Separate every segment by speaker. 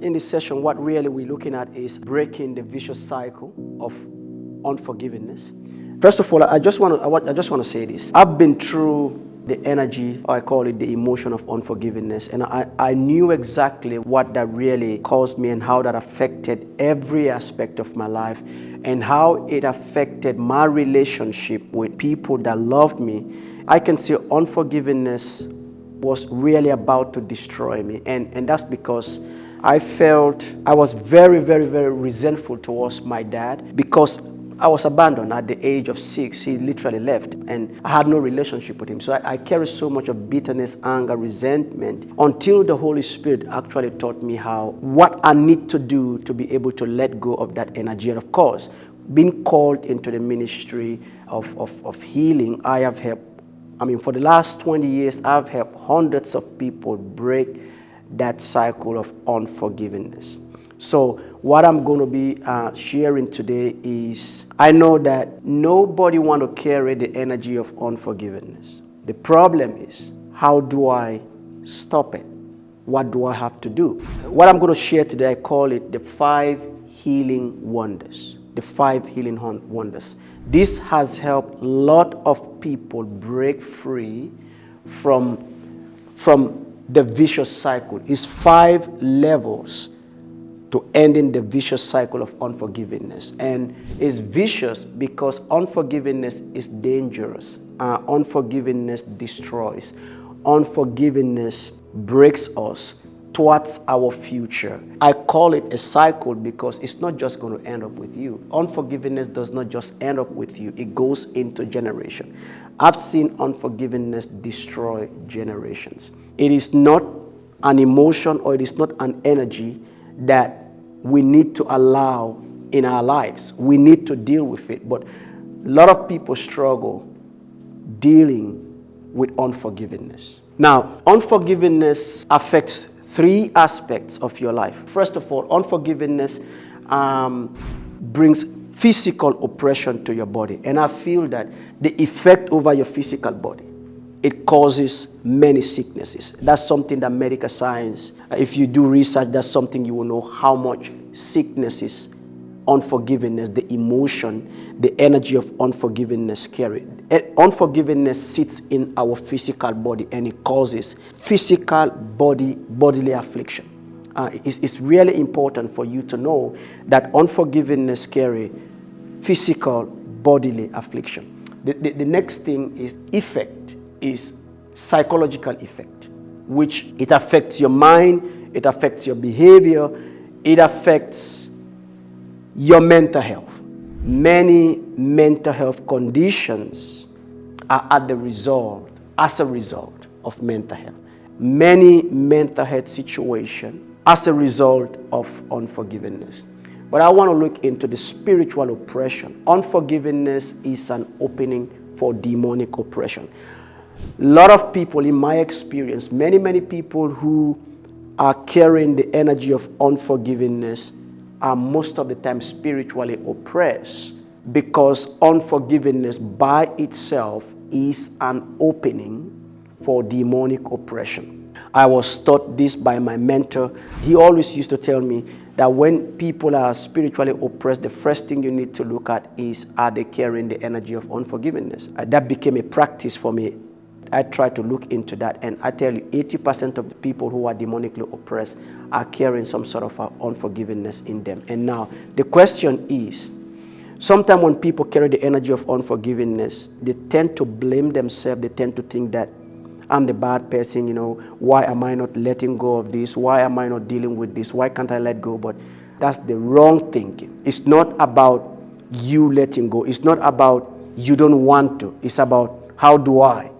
Speaker 1: In this session, what really we're looking at is breaking the vicious cycle of unforgiveness. First of all, I just want to say this. I've been through the energy, or I call it the emotion of unforgiveness, and I knew exactly what that really caused me and how that affected every aspect of my life and how it affected my relationship with people that loved me. I can say unforgiveness was really about to destroy me, and that's because I felt I was very, very, very resentful towards my dad because I was abandoned at the age of 6. He literally left and I had no relationship with him. So I carried so much of bitterness, anger, resentment until the Holy Spirit actually taught me what I need to do to be able to let go of that energy. And of course, being called into the ministry of healing, I have helped. For the last 20 years, I've helped hundreds of people break that cycle of unforgiveness. So what I'm going to be sharing today is, I know that nobody want to carry the energy of unforgiveness. The problem is, how do I stop it? What do I have to do? What I'm going to share today, I call it the 5 healing wonders. The 5 healing wonders. This has helped a lot of people break free from the vicious cycle. It's 5 levels to ending the vicious cycle of unforgiveness. And it's vicious because unforgiveness is dangerous. Unforgiveness destroys. Unforgiveness breaks us towards our future. I call it a cycle because it's not just going to end up with you. Unforgiveness does not just end up with you. It goes into generation. I've seen unforgiveness destroy generations. It is not an emotion or it is not an energy that we need to allow in our lives. We need to deal with it. But a lot of people struggle dealing with unforgiveness. Now, unforgiveness affects 3 aspects of your life. First of all, unforgiveness brings physical oppression to your body. And I feel that the effect over your physical body, it causes many sicknesses. That's something that medical science, if you do research, that's something you will know how much sicknesses, unforgiveness, the emotion, the energy of unforgiveness carry. Unforgiveness sits in our physical body and it causes physical bodily affliction. It's really important for you to know that unforgiveness carry physical bodily affliction. The next thing is effect, is psychological effect, which it affects your mind, it affects your behavior, it affects your mental health. Many mental health conditions are as a result of mental health. Many mental health situations as a result of unforgiveness. But I want to look into the spiritual oppression. Unforgiveness is an opening for demonic oppression. A lot of people, in my experience, many people who are carrying the energy of unforgiveness are most of the time spiritually oppressed because unforgiveness by itself is an opening for demonic oppression. I was taught this by my mentor. He always used to tell me that when people are spiritually oppressed, the first thing you need to look at is, are they carrying the energy of unforgiveness? That became a practice for me. I try to look into that, and I tell you, 80% of the people who are demonically oppressed are carrying some sort of unforgiveness in them. And now, the question is, sometimes when people carry the energy of unforgiveness, they tend to blame themselves. They tend to think that I'm the bad person, why am I not letting go of this? Why am I not dealing with this? Why can't I let go? But that's the wrong thinking. It's not about you letting go. It's not about you don't want to. It's about how do I?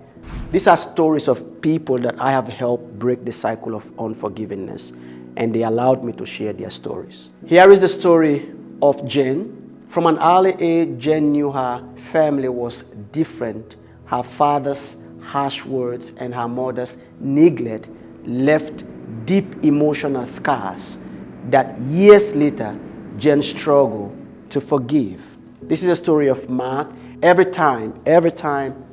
Speaker 1: These are stories of people that I have helped break the cycle of unforgiveness, and they allowed me to share their stories. Here is the story of Jen. From an early age, Jen knew her family was different. Her father's harsh words and her mother's neglect left deep emotional scars that years later, Jen struggled to forgive. This is a story of Mark. Every time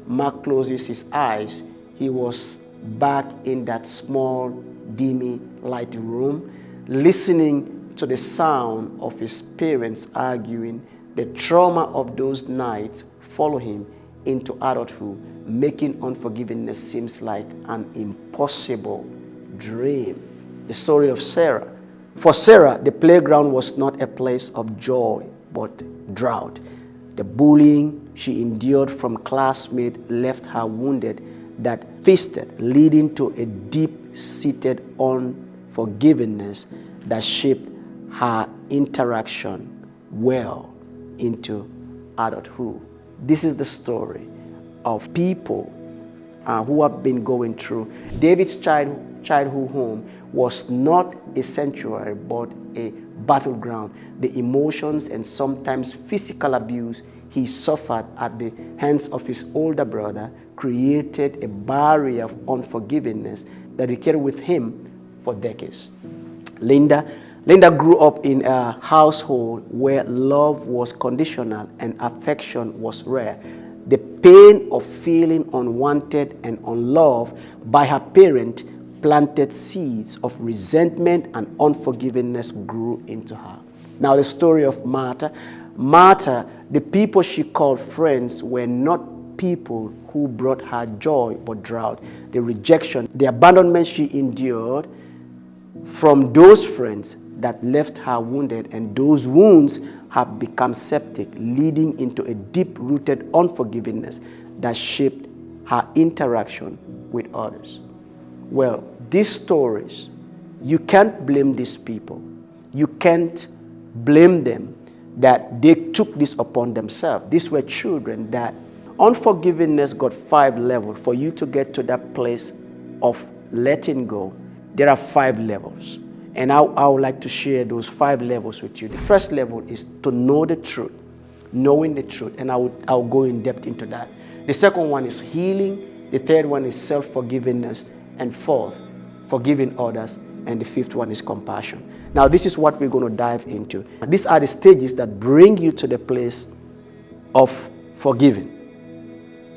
Speaker 1: Mark closes his eyes, he was back in that small, dimly lighted room. listening to the sound of his parents arguing. The trauma of those nights follow him into adulthood, making unforgiveness seems like an impossible dream. The story of Sarah. For Sarah, the playground was not a place of joy, but drought. The bullying she endured from classmates left her wounded that feasted, leading to a deep-seated unforgiveness that shaped her interaction well into adulthood. This is the story of people who have been going through. David's childhood home was not a sanctuary, but a battleground. The emotions and sometimes physical abuse he suffered at the hands of his older brother created a barrier of unforgiveness that he carried with him for decades. Linda grew up in a household where love was conditional and affection was rare. The pain of feeling unwanted and unloved by her parent planted seeds of resentment, and unforgiveness grew into her. Now the story of Martha. Martha, the people she called friends were not people who brought her joy but drought. The rejection, the abandonment she endured from those friends that left her wounded, and those wounds have become septic, leading into a deep-rooted unforgiveness that shaped her interaction with others. Well, these stories, you can't blame these people. You can't blame them that they took this upon themselves. These were children that unforgiveness got 5 levels. For you to get to that place of letting go, there are 5 levels. And I would like to share those 5 levels with you. The first level is to know the truth, knowing the truth, and I'll go in depth into that. The second one is healing. The third one is self-forgiveness. And fourth, forgiving others. And the fifth one is compassion. Now, this is what we're going to dive into. These are the stages that bring you to the place of forgiving.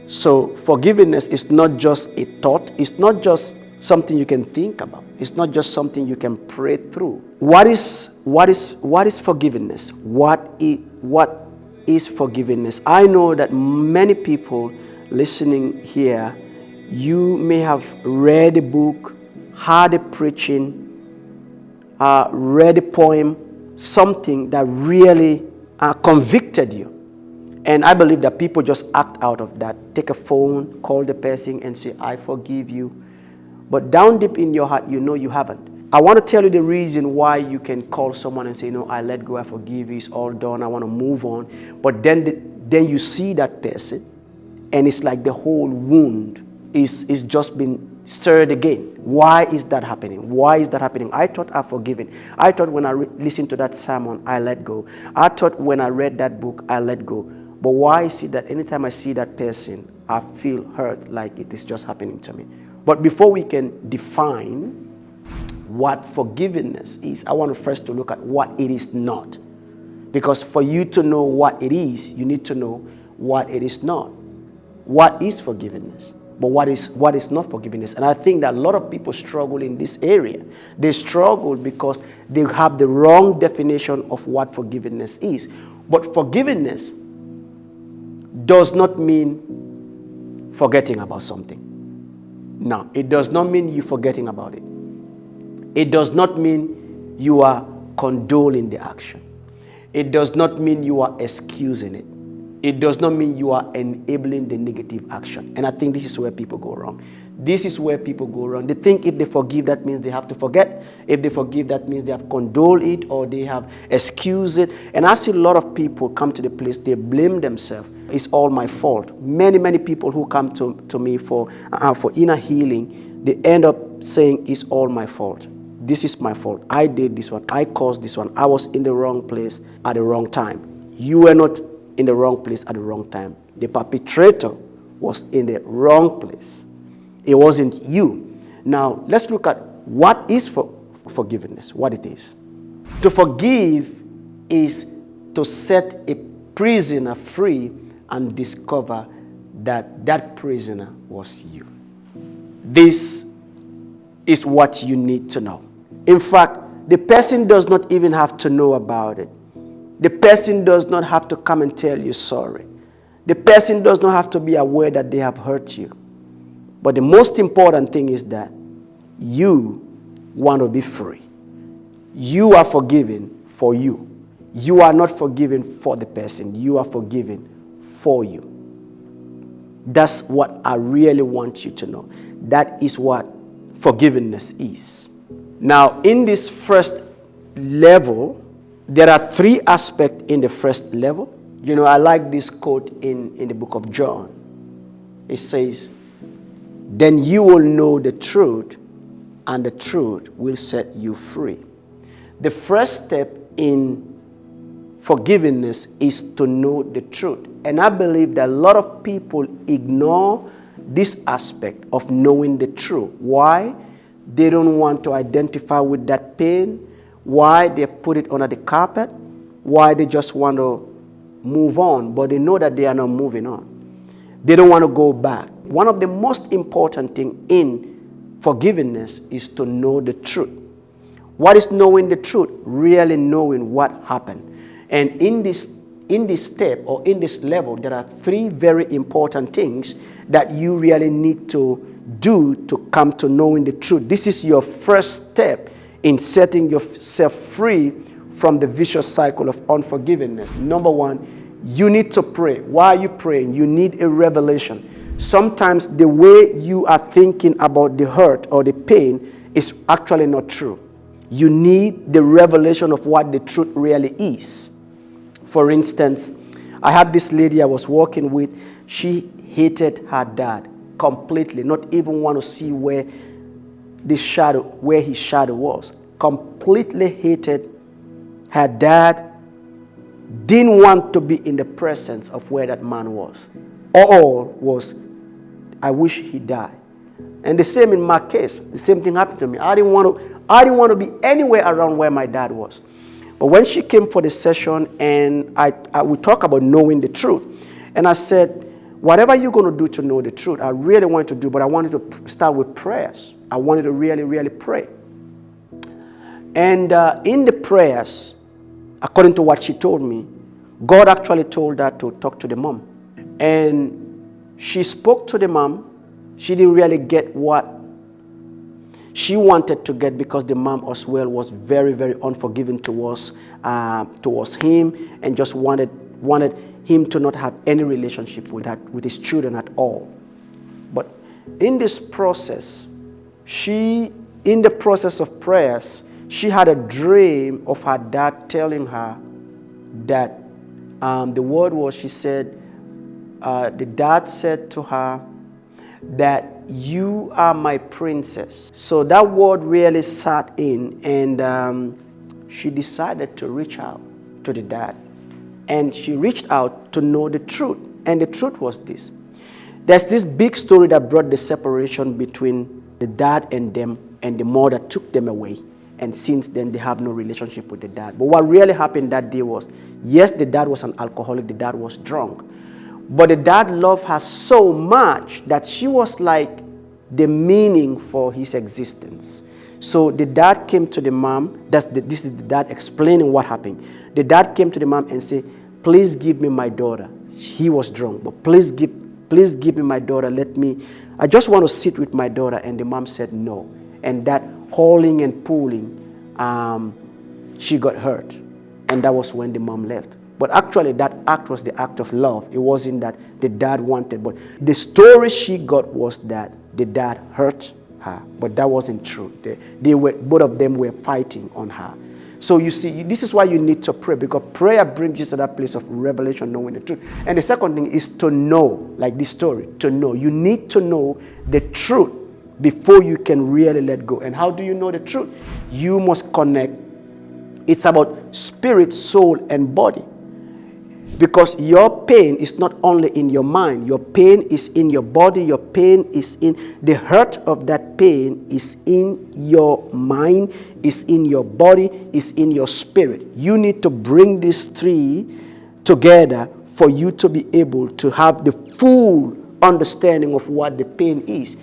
Speaker 1: So, forgiveness is not just a thought. It's not just something you can think about. It's not just something you can pray through. What is forgiveness? What is forgiveness? I know that many people listening here, you may have read a book, heard a preaching, read a poem, something that really convicted you. And I believe that people just act out of that. Take a phone, call the person and say, I forgive you. But down deep in your heart, you know you haven't. I want to tell you the reason why you can call someone and say, no, I let go, I forgive you, it's all done, I want to move on. But then you see that person, and it's like the whole wound is just been stirred again. Why is that happening? Why is that happening? I thought I've forgiven. I thought when I listened to that sermon, I let go. I thought when I read that book, I let go. But why is it that anytime I see that person, I feel hurt like it is just happening to me? But before we can define what forgiveness is, I want to first to look at what it is not. Because for you to know what it is, you need to know what it is not. What is forgiveness? But what is not forgiveness? And I think that a lot of people struggle in this area. They struggle because they have the wrong definition of what forgiveness is. But forgiveness does not mean forgetting about something. No, it does not mean you forgetting about it. It does not mean you are condoning the action. It does not mean you are excusing it. It does not mean you are enabling the negative action. And I think this is where people go wrong. This is where people go wrong. They think if they forgive, that means they have to forget. If they forgive, that means they have condoled it or they have excused it. And I see a lot of people come to the place, they blame themselves. It's all my fault. Many people who come to me for inner healing, they end up saying it's all my fault. This is my fault. I did this one. I caused this one. I was in the wrong place at the wrong time. You were not in the wrong place at the wrong time. The perpetrator was in the wrong place. It wasn't you. Now, let's look at what is forgiveness, what it is. To forgive is to set a prisoner free and discover that that prisoner was you. This is what you need to know. In fact, the person does not even have to know about it. The person does not have to come and tell you sorry. The person does not have to be aware that they have hurt you. But the most important thing is that you want to be free. You are forgiven for you. You are not forgiven for the person. You are forgiven for you. That's what I really want you to know. That is what forgiveness is. Now, in this first level, there are 3 aspects in the first level. You know, I like this quote in the book of John. It says, "Then you will know the truth, and the truth will set you free." The first step in forgiveness is to know the truth. And I believe that a lot of people ignore this aspect of knowing the truth. Why? They don't want to identify with that pain. Why? They put it under the carpet. Why? They just want to move on, but they know that they are not moving on. They don't want to go back. One of the most important things in forgiveness is to know the truth. What is knowing the truth? Really knowing what happened. And in this step or in this level, there are 3 very important things that you really need to do to come to knowing the truth. This is your first step in setting yourself free from the vicious cycle of unforgiveness. Number 1, you need to pray. Why are you praying? You need a revelation. Sometimes the way you are thinking about the hurt or the pain is actually not true. You need the revelation of what the truth really is. For instance, I had this lady I was working with. She hated her dad completely, not even want to see where his shadow was. Completely hated her dad, didn't want to be in the presence of where that man was. All was, I wish he died. And the same in my case, the same thing happened to me. I didn't want to be anywhere around where my dad was. But when she came for the session and we talk about knowing the truth, and I said, whatever you're going to do to know the truth, I really want to do, but I wanted to start with prayers. I wanted to really, really pray. And in the prayers, according to what she told me, God actually told her to talk to the mom. And she spoke to the mom. She didn't really get what she wanted to get because the mom as well was very, very unforgiving towards him and just wanted him to not have any relationship with his children at all. But in this process, in the process of prayers, she had a dream of her dad telling her that the word was, she said, the dad said to her that you are my princess. So that word really sat in, and she decided to reach out to the dad. And she reached out to know the truth. And the truth was this. There's this big story that brought the separation between the dad and them, and the mother took them away. And since then, they have no relationship with the dad. But what really happened that day was, yes, the dad was an alcoholic, the dad was drunk. But the dad loved her so much that she was like the meaning for his existence. So the dad came to the mom. This is the dad explaining what happened. The dad came to the mom and said, please give me my daughter. He was drunk, but please give me my daughter. I just want to sit with my daughter. And the mom said no. And that hauling and pulling, she got hurt. And that was when the mom left. But actually, that act was the act of love. It wasn't that the dad wanted. But the story she got was that the dad hurt her. But that wasn't true. Both of them were fighting on her. So you see, this is why you need to pray, because prayer brings you to that place of revelation, knowing the truth. And the second thing is to know, like this story, to know. You need to know the truth before you can really let go. And how do you know the truth? You must connect. It's about spirit, soul, and body. Because your pain is not only in your mind. Your pain is in your body. Your pain is in the hurt of that pain is in your mind, is in your body, is in your spirit. You need to bring these 3 together for you to be able to have the full understanding of what the pain is.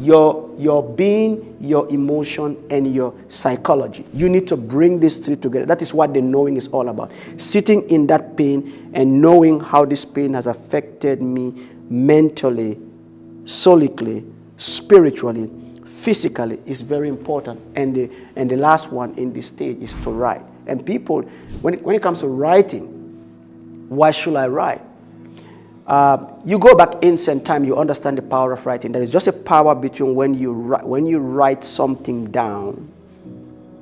Speaker 1: your being, your emotion, and your psychology. You need to bring these three together. That is what the knowing is all about. Sitting in that pain and knowing how this pain has affected me mentally, solically, spiritually, physically is very important. And the last one in this stage is to write. And people, when it comes to writing, why should I write? You go back ancient time, you understand the power of writing. There is just a power between when you write something down,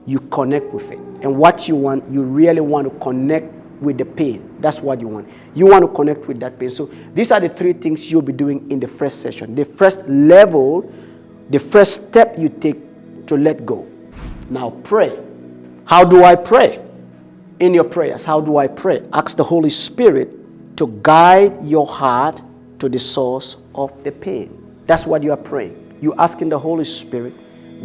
Speaker 1: you connect with it. And what you want, you really want to connect with the pain. That's what you want. You want to connect with that pain. So these are the three things you'll be doing in the first session. The first level, the first step you take to let go. Now pray. How do I pray? In your prayers, how do I pray? Ask the Holy Spirit to guide your heart to the source of the pain. That's what you are praying. You're asking the Holy Spirit,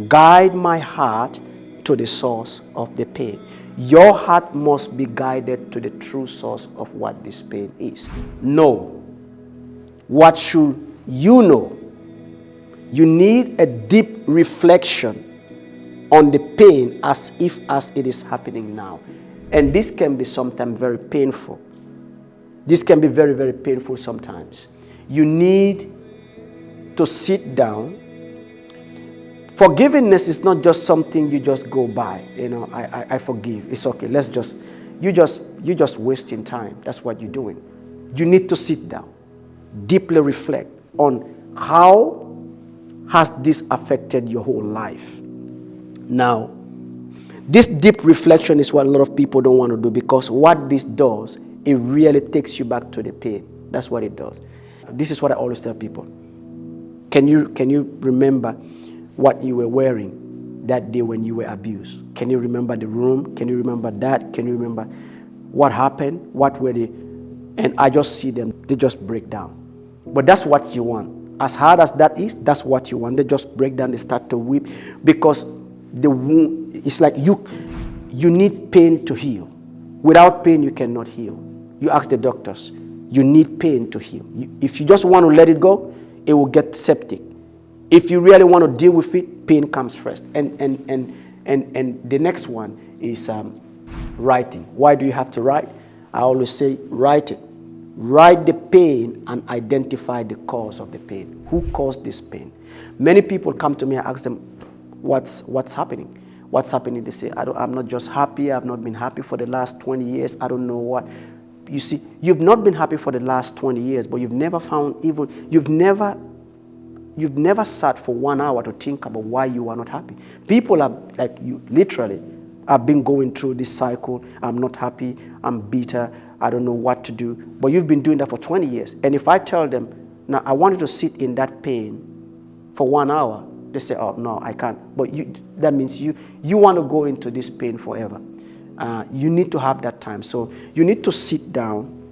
Speaker 1: guide my heart to the source of the pain. Your heart must be guided to the true source of what this pain is. Know. What should you know? You need a deep reflection on the pain as it is happening now. And this can be sometimes very painful. This can be very, very painful sometimes. You need to sit down. Forgiveness is not just something you just go by. You know, I forgive. It's okay. You're just wasting time. That's what you're doing. You need to sit down, deeply reflect on how has this affected your whole life. Now, this deep reflection is what a lot of people don't want to do, because what this does, it really takes you back to the pain. That's what it does. This is what I always tell people. Can you remember what you were wearing that day when you were abused? Can you remember the room? Can you remember that? Can you remember what happened? What were they? And I just see them, they just break down. But that's what you want. As hard as that is, that's what you want. They just break down, they start to weep, because the wound, it's like you need pain to heal. Without pain, you cannot heal. You ask the doctors, you need pain to heal. If you just want to let it go, it will get septic. If you really want to deal with it, pain comes first. And the next one is writing. Why do you have to write? I always say, write it. Write the pain and identify the cause of the pain. Who caused this pain? Many people come to me and ask them, what's happening? What's happening? They say, I'm not just happy. I've not been happy for the last 20 years. I don't know what. You see, you've not been happy for the last 20 years, but you've never sat for 1 hour to think about why you are not happy. People are like you, literally, have been going through this cycle. I'm not happy. I'm bitter. I don't know what to do. But you've been doing that for 20 years. And if I tell them, now I want you to sit in that pain for 1 hour, they say, oh, no, I can't. But that means you want to go into this pain forever. You need to have that time. So you need to sit down.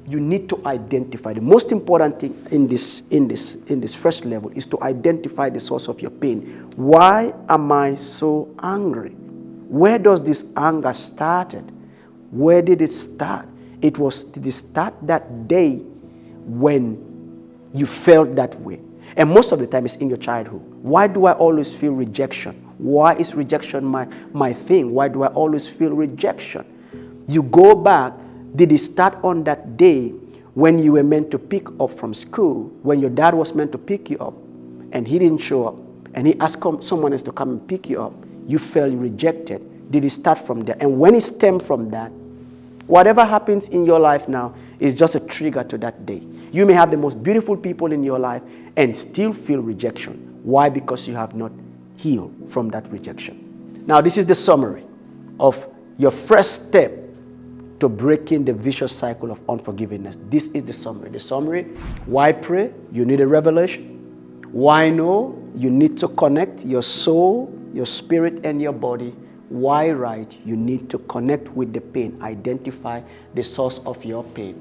Speaker 1: You need to identify. The most important thing in this first level is to identify the source of your pain. Why am I so angry? Where does this anger started? Where did it start? Did it start that day when you felt that way? And most of the time it's in your childhood. Why do I always feel rejection? Why is rejection my thing? Why do I always feel rejection? You go back, did it start on that day when you were meant to pick up from school, when your dad was meant to pick you up, and he didn't show up, and he asked someone else to come and pick you up? You felt rejected. Did it start from there? And when it stemmed from that, whatever happens in your life now is just a trigger to that day. You may have the most beautiful people in your life and still feel rejection. Why? Because you have not healed from that rejection. Now, this is the summary of your first step to breaking the vicious cycle of unforgiveness. This is the summary. The summary: why pray? You need a revelation. Why know? You need to connect your soul, your spirit, and your body. Why write? You need to connect with the pain. Identify the source of your pain.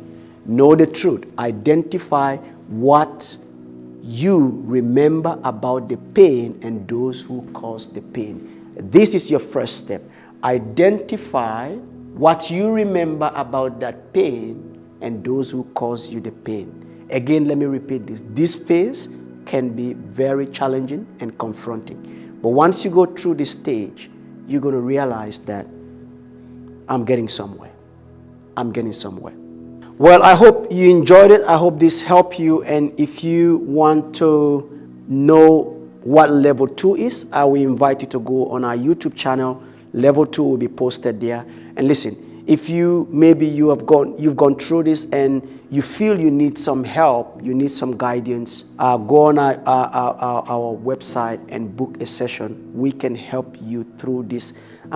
Speaker 1: Know the truth. Identify what you remember about the pain and those who caused the pain. This is your first step. Identify what you remember about that pain and those who caused you the pain. Again, let me repeat this. This phase can be very challenging and confronting. But once you go through this stage, you're going to realize that I'm getting somewhere. I'm getting somewhere. Well, I hope you enjoyed it. I hope this helped you. And if you want to know what level 2 is, I will invite you to go on our YouTube channel. Level 2 will be posted there. And listen, if you've gone through this and you feel you need some help, you need some guidance, go on our website and book a session. We can help you through this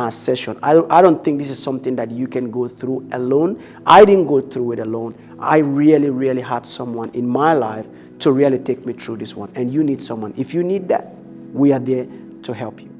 Speaker 1: session. I don't think this is something that you can go through alone. I didn't go through it alone. I really had someone in my life to really take me through this one. And you need someone. If you need that, we are there to help you.